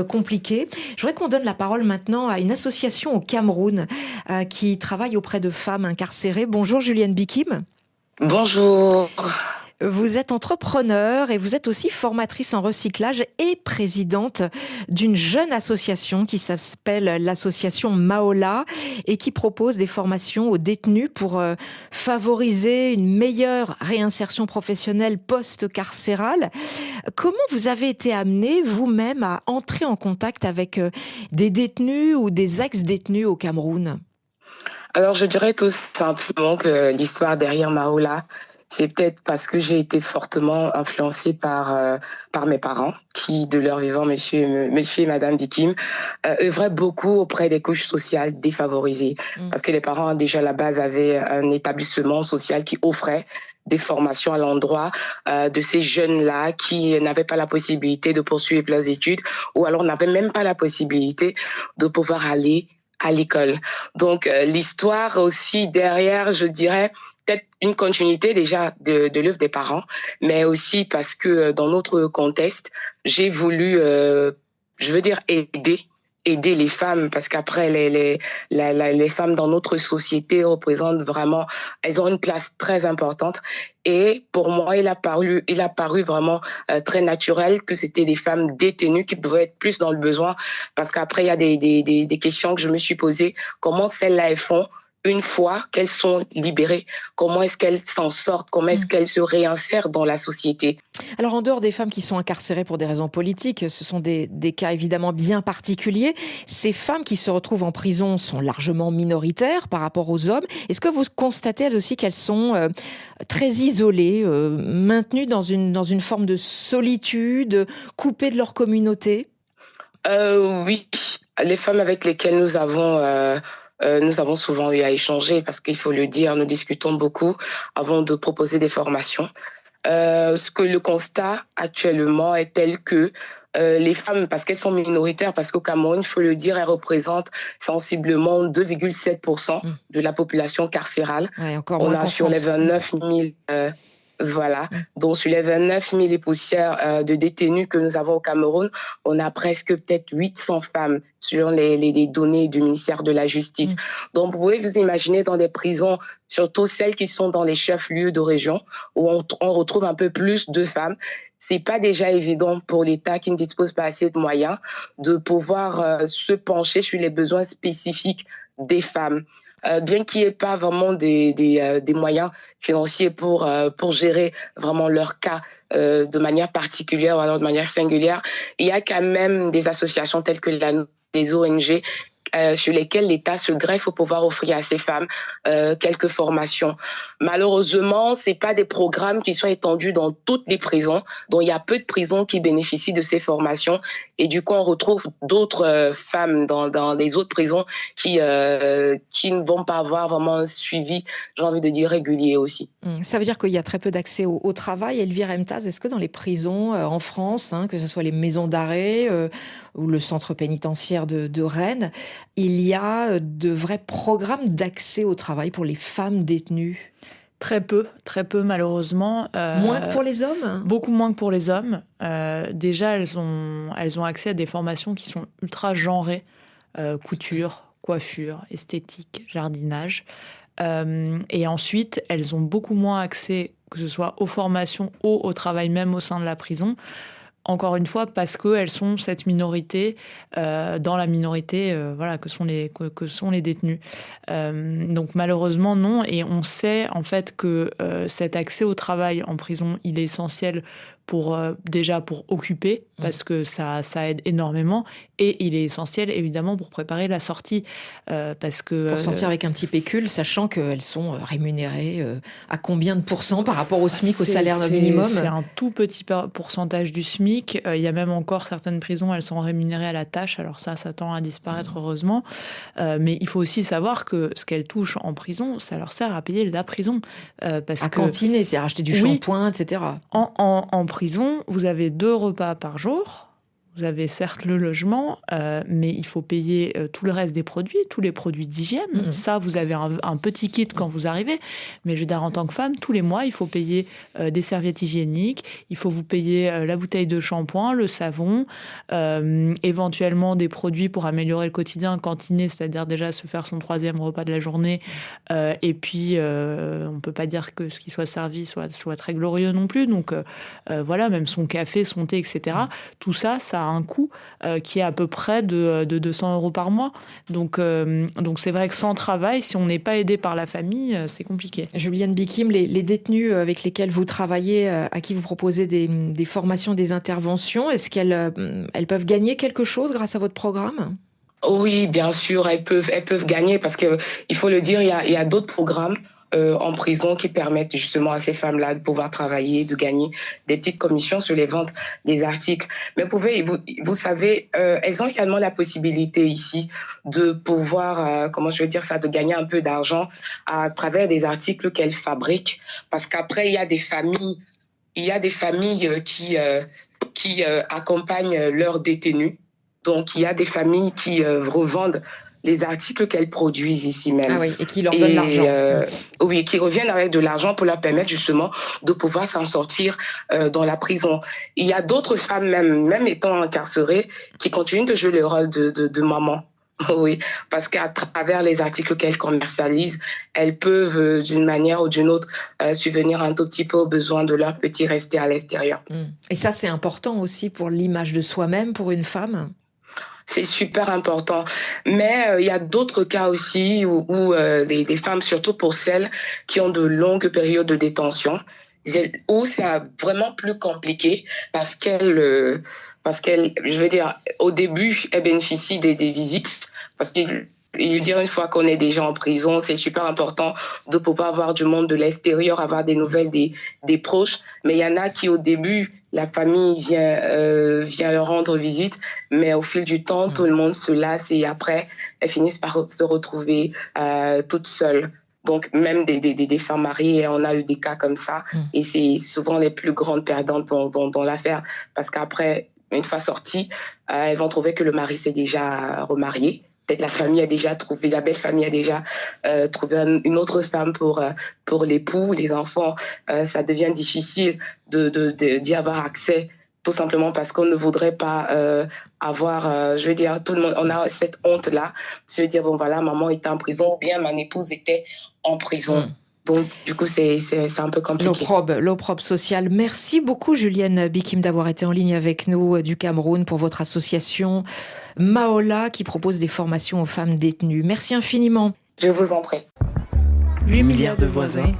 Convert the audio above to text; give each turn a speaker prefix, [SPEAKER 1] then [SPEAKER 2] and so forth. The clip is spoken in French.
[SPEAKER 1] compliqué. Je voudrais qu'on donne la parole maintenant à une association au Cameroun qui travaille auprès de femmes incarcérées. Bonjour Julienne Bikim.
[SPEAKER 2] Bonjour.
[SPEAKER 1] Vous êtes entrepreneur et vous êtes aussi formatrice en recyclage et présidente d'une jeune association qui s'appelle l'association Maola et qui propose des formations aux détenus pour favoriser une meilleure réinsertion professionnelle post-carcérale. Comment vous avez été amené vous-même à entrer en contact avec des détenus ou des ex-détenus au Cameroun?
[SPEAKER 2] Alors, je dirais tout simplement que l'histoire derrière Maola, c'est peut-être parce que j'ai été fortement influencée par mes parents, qui, de leur vivant, monsieur et madame Dikim, œuvraient beaucoup auprès des couches sociales défavorisées. Parce que les parents, déjà à la base, avaient un établissement social qui offrait des formations à l'endroit de ces jeunes-là qui n'avaient pas la possibilité de poursuivre leurs études ou alors n'avaient même pas la possibilité de pouvoir aller à l'école. Donc, l'histoire aussi derrière, je dirais, peut-être une continuité déjà de l'œuvre des parents, mais aussi parce que dans notre contexte, j'ai voulu, je veux dire, aider les femmes, parce qu'après, les femmes dans notre société représentent vraiment, elles ont une place très importante. Et pour moi, il a paru vraiment très naturel que c'était des femmes détenues qui pouvaient être plus dans le besoin, parce qu'après, il y a des questions que je me suis posées. Comment celles-là, elles font une fois qu'elles sont libérées? Comment est-ce qu'elles s'en sortent? Comment est-ce qu'elles se réinsèrent dans la société?
[SPEAKER 1] Alors, en dehors des femmes qui sont incarcérées pour des raisons politiques, ce sont des cas évidemment bien particuliers. Ces femmes qui se retrouvent en prison sont largement minoritaires par rapport aux hommes. Est-ce que vous constatez elles aussi qu'elles sont très isolées, maintenues dans une forme de solitude, coupées de leur communauté?
[SPEAKER 2] Oui, les femmes avec lesquelles nous avons souvent eu à échanger, parce qu'il faut le dire, nous discutons beaucoup avant de proposer des formations. Ce que le constat actuellement est tel que les femmes, parce qu'elles sont minoritaires, parce qu'au Cameroun, il faut le dire, elles représentent sensiblement 2,7% de la population carcérale.
[SPEAKER 1] Ouais, encore
[SPEAKER 2] On
[SPEAKER 1] moins
[SPEAKER 2] a
[SPEAKER 1] qu'en
[SPEAKER 2] sur les
[SPEAKER 1] France.
[SPEAKER 2] 29 000 voilà. Donc, sur les 29 000 et poussières de détenus que nous avons au Cameroun, on a presque peut-être 800 femmes selon les données du ministère de la Justice. Donc, vous pouvez vous imaginer dans des prisons, surtout celles qui sont dans les chefs-lieux de région, où on retrouve un peu plus de femmes. C'est pas déjà évident pour l'État qui ne dispose pas assez de moyens de pouvoir se pencher sur les besoins spécifiques des femmes. Bien qu'il n'y ait pas vraiment des moyens financiers pour gérer vraiment leur cas de manière particulière ou alors de manière singulière, il y a quand même des associations telles que les ONG sur lesquelles l'État se greffe pour pouvoir offrir à ces femmes quelques formations. Malheureusement, c'est pas des programmes qui sont étendus dans toutes les prisons, donc il y a peu de prisons qui bénéficient de ces formations et du coup on retrouve d'autres femmes dans les autres prisons qui ne vont pas avoir vraiment un suivi, j'ai envie de dire, régulier aussi.
[SPEAKER 1] Ça veut dire qu'il y a très peu d'accès au travail. Elvire Emtaz, est-ce que dans les prisons en France, que ce soit les maisons d'arrêt ou le centre pénitentiaire de Rennes, il y a de vrais programmes d'accès au travail pour les femmes détenues?
[SPEAKER 3] Très peu malheureusement.
[SPEAKER 1] Moins que pour les hommes?
[SPEAKER 3] Beaucoup moins que pour les hommes. Déjà, elles ont accès à des formations qui sont ultra genrées. Couture, coiffure, esthétique, jardinage. Et ensuite, elles ont beaucoup moins accès, que ce soit aux formations ou au travail même au sein de la prison. Encore une fois, parce qu'elles sont cette minorité, dans la minorité voilà, que sont les détenus. Donc malheureusement, non. Et on sait en fait que cet accès au travail en prison, il est essentiel déjà pour occuper, parce que ça aide énormément. Et il est essentiel, évidemment, pour préparer la sortie. Parce que,
[SPEAKER 1] pour sortir avec un petit pécule, sachant qu'elles sont rémunérées à combien de pourcents par rapport au SMIC, au salaire minimum?
[SPEAKER 3] C'est un tout petit pourcentage du SMIC. Il y a même encore certaines prisons, elles sont rémunérées à la tâche. Alors ça tend à disparaître, heureusement. Mais il faut aussi savoir que ce qu'elles touchent en prison, ça leur sert à payer la prison.
[SPEAKER 1] Cantiner, c'est acheter du shampoing, etc.
[SPEAKER 3] En prison, vous avez 2 repas par jour. Vous avez certes le logement, mais il faut payer tout le reste des produits, tous les produits d'hygiène. Ça, vous avez un petit kit quand vous arrivez. Mais je veux dire, en tant que femme, tous les mois, il faut payer des serviettes hygiéniques, il faut vous payer la bouteille de shampoing, le savon, éventuellement des produits pour améliorer le quotidien, cantiner, c'est-à-dire déjà se faire son 3e repas de la journée. Et puis, on ne peut pas dire que ce qui soit servi soit très glorieux non plus. Donc, voilà, même son café, son thé, etc. Tout ça, ça a un coût qui est à peu près de 200 € par mois. Donc c'est vrai que sans travail, si on n'est pas aidé par la famille, c'est compliqué.
[SPEAKER 1] Juliane Bikim, les détenues avec lesquelles vous travaillez, à qui vous proposez des formations, des interventions, est-ce qu'elles peuvent gagner quelque chose grâce à votre programme ?
[SPEAKER 2] Oui, bien sûr, elles peuvent gagner parce que il faut le dire, il y a d'autres programmes en prison qui permettent justement à ces femmes-là de pouvoir travailler, de gagner des petites commissions sur les ventes des articles. Mais vous savez, elles ont également la possibilité ici de pouvoir, de gagner un peu d'argent à travers des articles qu'elles fabriquent. Parce qu'après, il y a des familles qui accompagnent leurs détenus. Donc, il y a des familles qui revendent les articles qu'elles produisent ici même.
[SPEAKER 1] Ah oui, et qui leur donnent l'argent.
[SPEAKER 2] Oui, qui reviennent avec de l'argent pour leur permettre justement de pouvoir s'en sortir dans la prison. Il y a d'autres femmes, même étant incarcérées, qui continuent de jouer le rôle de maman. Oui, parce qu'à travers les articles qu'elles commercialisent, elles peuvent, d'une manière ou d'une autre, subvenir un tout petit peu aux besoins de leurs petits restés à l'extérieur.
[SPEAKER 1] Et ça, c'est important aussi pour l'image de soi-même, pour une femme ?
[SPEAKER 2] C'est super important. Mais il y a d'autres cas aussi où des femmes, surtout pour celles qui ont de longues périodes de détention, où c'est vraiment plus compliqué parce qu'elles, je veux dire, au début, elles bénéficient des visites parce que une fois qu'on est déjà en prison, c'est super important de pouvoir avoir du monde de l'extérieur, avoir des nouvelles des proches. Mais il y en a qui, au début, la famille vient leur rendre visite, mais au fil du temps, tout le monde se lasse et après, elles finissent par se retrouver toutes seules. Donc, même des femmes mariées, on a eu des cas comme ça. Et c'est souvent les plus grandes perdantes dans l'affaire parce qu'après, une fois sorties, elles vont trouver que le mari s'est déjà remarié. Peut-être la belle famille a déjà trouvé une autre femme pour l'époux, les enfants. Ça devient difficile d'y avoir accès, tout simplement parce qu'on ne voudrait pas avoir, tout le monde, on a cette honte-là, se dire, bon voilà, maman était en prison, ou bien ma épouse était en prison. Donc, du coup, c'est un peu compliqué.
[SPEAKER 1] L'opprobre sociale. Merci beaucoup, Juliane Bikim, d'avoir été en ligne avec nous du Cameroun pour votre association Maola qui propose des formations aux femmes détenues. Merci infiniment.
[SPEAKER 2] Je vous en prie.
[SPEAKER 4] 8 milliards de voisins